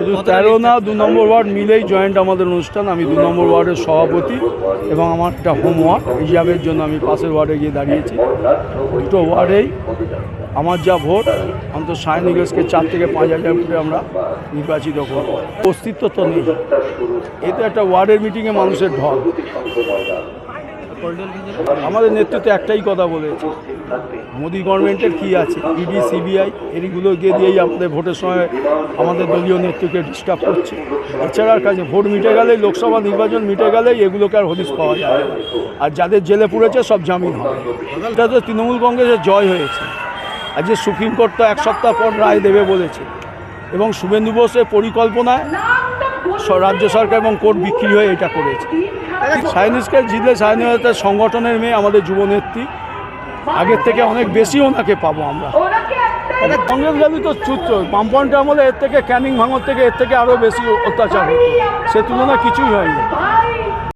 শুধু 13 না 2 নম্বর ওয়ার্ড মিলেই জয়েন্ট আমাদের অনুষ্ঠান। আমি 2 নম্বর ওয়ার্ডের সভাপতি এবং আমার একটা হোমওয়ার্ক হিসাবের জন্য আমি পাশের ওয়ার্ডে গিয়ে দাঁড়িয়েছি। দুটো ওয়ার্ডেই আমার যা ভোট অন্তত সায়ন ইংরেজকে 4 থেকে 5 হাজার ভোটে আমরা নির্বাচিত করব। অস্তিত্ব তো নেই, এটা একটা ওয়ার্ডের মিটিংয়ে মানুষের ঢল। আমাদের নেতৃত্বে একটাই কথা বলেছে, মোদি গভর্নমেন্টের কী আছে, ইডি সিবিআই এগুলোকে দিয়েই আমাদের ভোটের সময় আমাদের দলীয় নেতৃত্বকে ডিস্টার্ব করছে। এছাড়া কাজে ভোট মিটে গেলেই, লোকসভা নির্বাচন মিটে গেলেই এগুলোকে আর হদিশ পাওয়া যায় না। আর যাদের জেলে পুড়েছে সব জামিন হবে। এটা তো তৃণমূল কংগ্রেসের জয় হয়েছে। আজ যে সুপ্রিম কোর্ট তো 1 সপ্তাহ পর রায় দেবে বলেছে এবং শুভেন্দু বোসের পরিকল্পনায় রাজ্য সরকার এবং কোর্ট বিক্রি হয়ে এটা করেছে। সায়নিজকে জিতলে সায়নিজের সংগঠনের মেয়ে আমাদের যুবনেত্রী, আগের থেকে অনেক বেশি ওনাকে পাবো আমরা। কংগ্রেস গালি তো চুচ্চ, বামপন্থী আমলে এর থেকে ক্যানিং ভাঙর থেকে এর থেকে আরও বেশি অত্যাচার হতো, সে তুলনা কিছুই হয়নি।